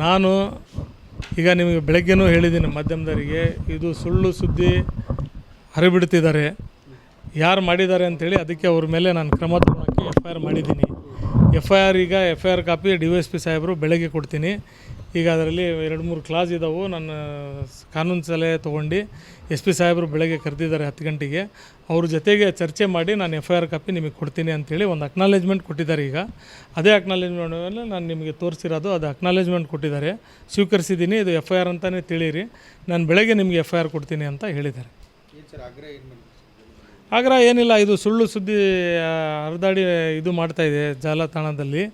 ನಾನು ಈಗ ನಿಮಗೆ ಬೆಳಗ್ಗೆನೂ ಹೇಳಿದ್ದೀನಿ ಮಾಧ್ಯಮದವರಿಗೆ, ಇದು ಸುಳ್ಳು ಸುದ್ದಿ ಹರಿಬಿಡ್ತಿದ್ದಾರೆ. ಯಾರು ಮಾಡಿದ್ದಾರೆ ಅಂಥೇಳಿ ಅದಕ್ಕೆ ಅವ್ರ ಮೇಲೆ ನಾನು ಕ್ರಮ ತಗೊಳ್ಳೋಕ್ಕೆ FIR ಮಾಡಿದ್ದೀನಿ. FIR ಕಾಪಿ DYSP ಸಾಹೇಬರು ಬೆಳಗ್ಗೆ ಕೊಡ್ತೀನಿ. ಈಗ ಅದರಲ್ಲಿ 2-3 ಕ್ಲಾಸ್ ಇದ್ದಾವೆ. ನನ್ನ ಕಾನೂನು ಸಲಹೆ ತೊಗೊಂಡು SP ಸಾಹೇಬರು ಬೆಳಗ್ಗೆ ಕರೆದಿದ್ದಾರೆ 10 ಗಂಟೆಗೆ. ಅವ್ರ ಜೊತೆಗೆ ಚರ್ಚೆ ಮಾಡಿ ನಾನು FIR ಕಾಪಿ ನಿಮಗೆ ಕೊಡ್ತೀನಿ ಅಂಥೇಳಿ ಒಂದು ಅಕ್ನಾಲೇಜ್ಮೆಂಟ್ ಕೊಟ್ಟಿದ್ದಾರೆ. ಈಗ ಅದೇ ಅಕ್ನಾಲೇಜ್ಮೆಂಟ್ ಮೇಲೆ ನಾನು ನಿಮಗೆ ತೋರಿಸಿರೋದು, ಅದು ಅಕ್ನಾಲೇಜ್ಮೆಂಟ್ ಕೊಟ್ಟಿದ್ದಾರೆ, ಸ್ವೀಕರಿಸಿದ್ದೀನಿ. ಇದು FIR ಅಂತಲೇ ತಿಳಿಯಿರಿ, ನಾನು ಬೆಳಗ್ಗೆ ನಿಮಗೆ FIR ಕೊಡ್ತೀನಿ ಅಂತ ಹೇಳಿದ್ದಾರೆ. ಆಗ್ರಹ ಏನಿಲ್ಲ, ಇದು ಸುಳ್ಳು ಸುದ್ದಿ ಹರಿದಾಡಿ ಇದು ಮಾಡ್ತಾಯಿದೆ ಜಾಲತಾಣದಲ್ಲಿ.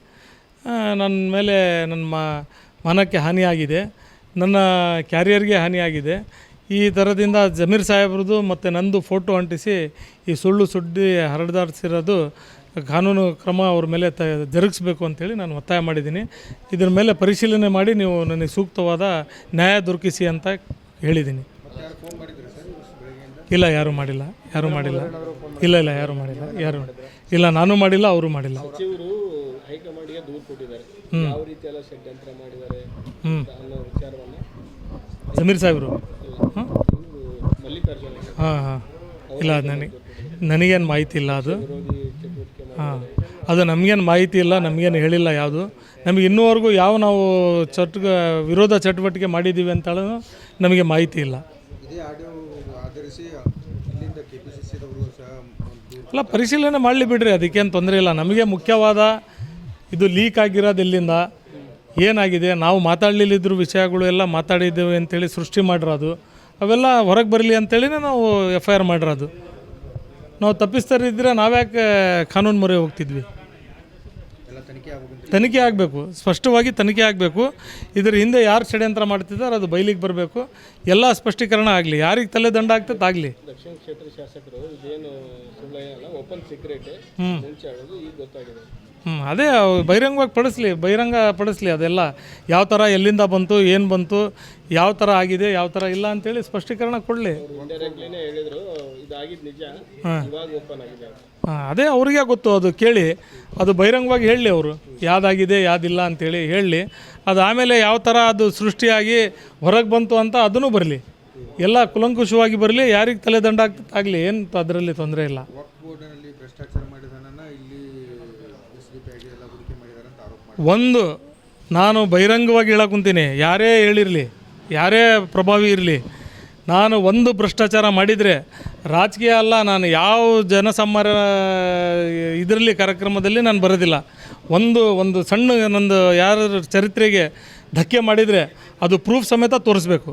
ನನ್ನ ಮೇಲೆ ನನ್ನ ಮಾನಕ್ಕೆ ಹಾನಿಯಾಗಿದೆ, ನನ್ನ ಕ್ಯಾರಿಯರ್ಗೆ ಹಾನಿಯಾಗಿದೆ. ಈ ಥರದಿಂದ ಜಮೀರ್ ಸಾಹೇಬ್ರದ್ದು ಮತ್ತು ನಂದು ಫೋಟೋ ಅಂಟಿಸಿ ಈ ಸುಳ್ಳು ಸುದ್ದಿ ಹರಿದಾಡಿಸಿರೋದು ಕಾನೂನು ಕ್ರಮ ಅವ್ರ ಮೇಲೆ ಜರುಗಿಸ್ಬೇಕು ಅಂತೇಳಿ ನಾನು ಒತ್ತಾಯ ಮಾಡಿದ್ದೀನಿ. ಇದ್ರ ಮೇಲೆ ಪರಿಶೀಲನೆ ಮಾಡಿ ನೀವು ನನಗೆ ಸೂಕ್ತವಾದ ನ್ಯಾಯ ದೊರಕಿಸಿ ಅಂತ ಹೇಳಿದ್ದೀನಿ. ಇಲ್ಲ, ಯಾರೂ ಮಾಡಿಲ್ಲ. ಇಲ್ಲ, ಯಾರೂ ಮಾಡಿಲ್ಲ. ಇಲ್ಲ, ನಾನು ಮಾಡಿಲ್ಲ, ಅವರು ಮಾಡಿಲ್ಲ. ಜಮೀರ್ ಸಾಹೇಬರು ಹಾಂ ಇಲ್ಲ, ನನಗೇನು ಮಾಹಿತಿ ಇಲ್ಲ ಅದು. ಅದು ನಮಗೇನು ಮಾಹಿತಿ ಇಲ್ಲ, ನಮಗೇನು ಹೇಳಿಲ್ಲ ಯಾವುದು. ನಮಗೆ ಇನ್ನೂವರೆಗೂ ನಾವು ವಿರೋಧ ಚಟುವಟಿಕೆ ಮಾಡಿದ್ದೀವಿ ಅಂತ ನಮಗೆ ಮಾಹಿತಿ ಇಲ್ಲ. ಅಲ್ಲ, ಪರಿಶೀಲನೆ ಮಾಡಲಿ ಬಿಡ್ರಿ, ಅದಕ್ಕೇನು ತೊಂದರೆ ಇಲ್ಲ. ನಮಗೆ ಮುಖ್ಯವಾದ ಇದು ಲೀಕ್ ಆಗಿರೋದು ಎಲ್ಲಿಂದ, ಏನಾಗಿದೆ, ನಾವು ಮಾತಾಡಲಿಲ್ಲದ್ರ ವಿಷಯಗಳು ಎಲ್ಲ ಮಾತಾಡಿದ್ದೇವೆ ಅಂತೇಳಿ ಸೃಷ್ಟಿ ಮಾಡಿರೋದು, ಅವೆಲ್ಲ ಹೊರಗೆ ಬರಲಿ ಅಂತೇಳಿನೇ ನಾವು FIR ಮಾಡಿರೋದು. ನಾವು ತಪ್ಪಿಸ್ತರಿದ್ದರೆ ನಾವ್ಯಾಕೆ ಕಾನೂನು ಮೊರೆ ಹೋಗ್ತಿದ್ವಿ? ತನಿಖೆ ಆಗಬೇಕು, ಸ್ಪಷ್ಟವಾಗಿ ತನಿಖೆ ಆಗಬೇಕು. ಇದ್ರ ಹಿಂದೆ ಯಾರು ಷಡ್ಯಂತ್ರ ಮಾಡ್ತಿದ್ದಾರೆ ಅದು ಬಯಲಿಗೆ ಬರಬೇಕು, ಎಲ್ಲ ಸ್ಪಷ್ಟೀಕರಣ ಆಗಲಿ, ಯಾರಿಗೆ ತಲೆ ದಂಡ ಆಗ್ತದೆ ಆಗಲಿ. ದಕ್ಷಿಣ ಕ್ಷೇತ್ರ ಶಾಸಕರು ಇದೇನು ಸುಳ್ಳು ಓಪನ್ ಸೀಕ್ರೆಟ್ ಮುಂಚೆ ಆಡೋದು ಈಗ ಗೊತ್ತಾಗಿದೆ. ಅದೇ ಬಹಿರಂಗ ಪಡಿಸ್ಲಿ ಅದೆಲ್ಲ ಯಾವ ಥರ ಎಲ್ಲಿಂದ ಬಂತು, ಏನು ಬಂತು, ಯಾವ ಥರ ಆಗಿದೆ, ಯಾವ ಥರ ಇಲ್ಲ ಅಂತೇಳಿ ಸ್ಪಷ್ಟೀಕರಣ ಕೊಡಲಿ. ಹೇಳಿದ್ರು ಇದಾಗಿದ್ದು ನಿಜ, ಇವಾಗ ಓಪನ್ ಆಗಿದೆ. ಅದೇ ಅವ್ರಿಗೆ ಗೊತ್ತು, ಅದು ಕೇಳಿ ಅದು ಬಹಿರಂಗವಾಗಿ ಹೇಳಲಿ, ಅವರು ಯಾವುದಾಗಿದೆ ಯಾವುದಿಲ್ಲ ಅಂಥೇಳಿ ಹೇಳಲಿ. ಅದು ಆಮೇಲೆ ಯಾವ ಥರ ಅದು ಸೃಷ್ಟಿಯಾಗಿ ಹೊರಗೆ ಬಂತು ಅಂತ ಅದನ್ನು ಬರಲಿ, ಎಲ್ಲ ಕುಲಂಕುಷವಾಗಿ ಬರಲಿ, ಯಾರಿಗೆ ತಲೆದಂಡ ಆಗ್ತದೆ ಆಗಲಿ, ಏನು ಅದರಲ್ಲಿ ತೊಂದರೆ ಇಲ್ಲ. ಒಂದು ನಾನು ಬಹಿರಂಗವಾಗಿ ಹೇಳಕ್ಕುಂತೀನಿ, ಯಾರೇ ಹೇಳಿರಲಿ, ಯಾರೇ ಪ್ರಭಾವಿ ಇರಲಿ, ನಾನು ಒಂದು ಭ್ರಷ್ಟಾಚಾರ ಮಾಡಿದರೆ ರಾಜಕೀಯ ಅಲ್ಲ, ನಾನು ಯಾವ ಜನಸಾಮಾನ್ಯ ಇದರಲ್ಲಿ ಕಾರ್ಯಕ್ರಮದಲ್ಲಿ ನಾನು ಬರೋದಿಲ್ಲ. ಒಂದು ಸಣ್ಣ ನಂದು ಯಾರ ಚರಿತ್ರೆಗೆ ಧಕ್ಕೆ ಮಾಡಿದರೆ ಅದು ಪ್ರೂಫ್ ಸಮೇತ ತೋರಿಸ್ಬೇಕು,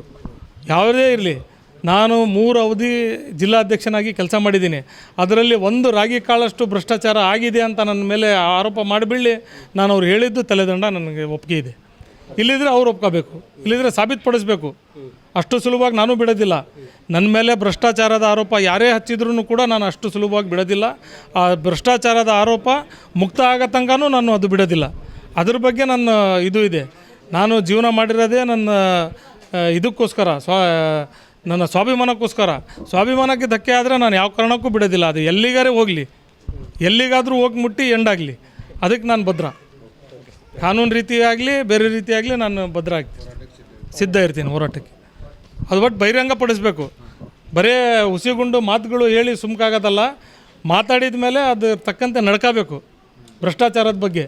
ಯಾವುದೇ ಇರಲಿ. ನಾನು 3 ಅವಧಿ ಜಿಲ್ಲಾಧ್ಯಕ್ಷನಾಗಿ ಕೆಲಸ ಮಾಡಿದ್ದೀನಿ. ಅದರಲ್ಲಿ ಒಂದು ರಾಗಿ ಕಾಳಷ್ಟು ಭ್ರಷ್ಟಾಚಾರ ಆಗಿದೆ ಅಂತ ನನ್ನ ಮೇಲೆ ಆರೋಪ ಮಾಡಿಬಿಡಲಿ, ನಾನು ಅವ್ರು ಹೇಳಿದ್ದು ತಲೆದಂಡ ನನಗೆ ಒಪ್ಪಿಗೆ ಇದೆ. ಇಲ್ಲಿದ್ರೆ ಅವ್ರು ಒಪ್ಕೋಬೇಕು, ಇಲ್ಲಿದ್ರೆ ಸಾಬೀತುಪಡಿಸ್ಬೇಕು. ಅಷ್ಟು ಸುಲಭವಾಗಿ ನಾನು ಬಿಡೋದಿಲ್ಲ. ನನ್ನ ಮೇಲೆ ಭ್ರಷ್ಟಾಚಾರದ ಆರೋಪ ಯಾರೇ ಹಚ್ಚಿದ್ರೂ ಕೂಡ ನಾನು ಅಷ್ಟು ಸುಲಭವಾಗಿ ಬಿಡೋದಿಲ್ಲ. ಆ ಭ್ರಷ್ಟಾಚಾರದ ಆರೋಪ ಮುಕ್ತ ಆಗೋ ತನಕನೂ ನಾನು ಅದು ಬಿಡೋದಿಲ್ಲ. ಅದ್ರ ಬಗ್ಗೆ ನನ್ನ ಇದು ಇದೆ. ನಾನು ಜೀವನ ಮಾಡಿರೋದೇ ನನ್ನ ಇದಕ್ಕೋಸ್ಕರ, ನನ್ನ ಸ್ವಾಭಿಮಾನಕ್ಕೆ ಧಕ್ಕೆ ಆದರೆ ನಾನು ಯಾವ ಕಾರಣಕ್ಕೂ ಬಿಡೋದಿಲ್ಲ. ಅದು ಎಲ್ಲಿಗಾರೇ ಹೋಗಲಿ, ಎಲ್ಲಿಗಾದರೂ ಹೋಗಿ ಮುಟ್ಟಿ ಎಂಡಾಗಲಿ, ಅದಕ್ಕೆ ನಾನು ಭದ್ರ. ಕಾನೂನು ರೀತಿಯಾಗಲಿ ಬೇರೆ ರೀತಿಯಾಗಲಿ ನಾನು ಭದ್ರ ಆಗ್ತೀನಿ, ಸಿದ್ಧ ಇರ್ತೀನಿ ಹೋರಾಟಕ್ಕೆ. ಅದು ಒಟ್ಟು ಬಹಿರಂಗ ಪಡಿಸ್ಬೇಕು. ಬರೀ ಹುಸಿಗುಂಡು ಮಾತುಗಳು ಹೇಳಿ ಸುಮ್ಕಾಗೋದಲ್ಲ, ಮಾತಾಡಿದ ಮೇಲೆ ಅದು ತಕ್ಕಂತೆ ನಡ್ಕೋಬೇಕು ಭ್ರಷ್ಟಾಚಾರದ ಬಗ್ಗೆ.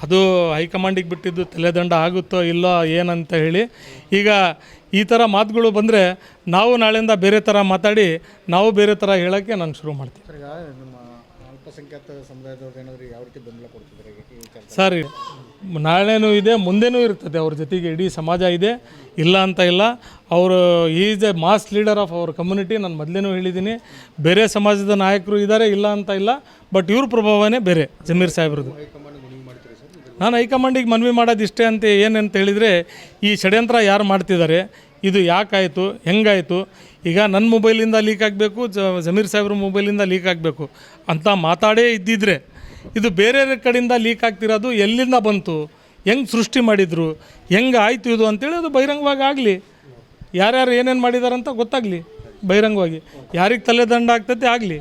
ಅದು ಹೈಕಮಾಂಡಿಗೆ ಬಿಟ್ಟಿದ್ದು, ತಲೆದಂಡ ಆಗುತ್ತೋ ಇಲ್ಲೋ ಏನಂತ ಹೇಳಿ. ಈಗ ಈ ಥರ ಮಾತುಗಳು ಬಂದರೆ ನಾವು ನಾಳೆಯಿಂದ ಬೇರೆ ಥರ ಮಾತಾಡಿ ನಾವು ಬೇರೆ ಥರ ಹೇಳೋಕ್ಕೆ ನಾನು ಶುರು ಮಾಡ್ತೀನಿ. ಅಲ್ಪಸಂಖ್ಯಾತ ಸಮುದಾಯದವ್ರು ಏನಾದರೂ ಯಾವ ರೀತಿ ಬೆಂಬಲ ಕೊಡ್ತಿದ್ದಾರೆ ಸರ್? ನಾಳೆನೂ ಇದೆ, ಮುಂದೆನೂ ಇರ್ತದೆ. ಅವ್ರ ಜೊತೆಗೆ ಇಡೀ ಸಮಾಜ ಇದೆ, ಇಲ್ಲ ಅಂತ ಇಲ್ಲ. ಅವರು is a mass leader of our community. ನಾನು ಮೊದಲೇನೂ ಹೇಳಿದ್ದೀನಿ, ಬೇರೆ ಸಮಾಜದ ನಾಯಕರು ಇದ್ದಾರೆ, ಇಲ್ಲ ಅಂತ ಇಲ್ಲ. ಬಟ್ ಇವ್ರ ಪ್ರಭಾವನೇ ಬೇರೆ, ಜಮೀರ್ ಸಾಹೇಬ್ರದ್ದು. ನಾನು ಹೈಕಮಾಂಡಿಗೆ ಮನವಿ ಮಾಡೋದು ಇಷ್ಟೇ ಅಂತ ಏನಂತ ಹೇಳಿದರೆ, ಈ ಷಡ್ಯಂತ್ರ ಯಾರು ಮಾಡ್ತಿದ್ದಾರೆ, ಇದು ಯಾಕಾಯಿತು, ಹೆಂಗಾಯಿತು, ಈಗ ನನ್ನ ಮೊಬೈಲಿಂದ ಲೀಕ್ ಆಗಬೇಕು, ಜಮೀರ್ ಸಾಹೇಬ್ರ ಮೊಬೈಲಿಂದ ಲೀಕ್ ಆಗಬೇಕು ಅಂತ ಮಾತಾಡೇ ಇದ್ದಿದ್ರೆ, ಇದು ಬೇರೆ ಕಡೆಯಿಂದ ಲೀಕ್ ಆಗ್ತಿರೋದು ಎಲ್ಲಿಂದ ಬಂತು, ಹೆಂಗೆ ಸೃಷ್ಟಿ ಮಾಡಿದರು, ಹೆಂಗೆ ಆಯಿತು ಇದು ಅಂತೇಳಿ ಅದು ಬಹಿರಂಗವಾಗಿ ಆಗಲಿ. ಯಾರ್ಯಾರು ಏನೇನು ಮಾಡಿದಾರಂತ ಗೊತ್ತಾಗಲಿ ಬಹಿರಂಗವಾಗಿ. ಯಾರಿಗೆ ತಲೆದಂಡ ಆಗ್ತೈತೆ ಆಗಲಿ.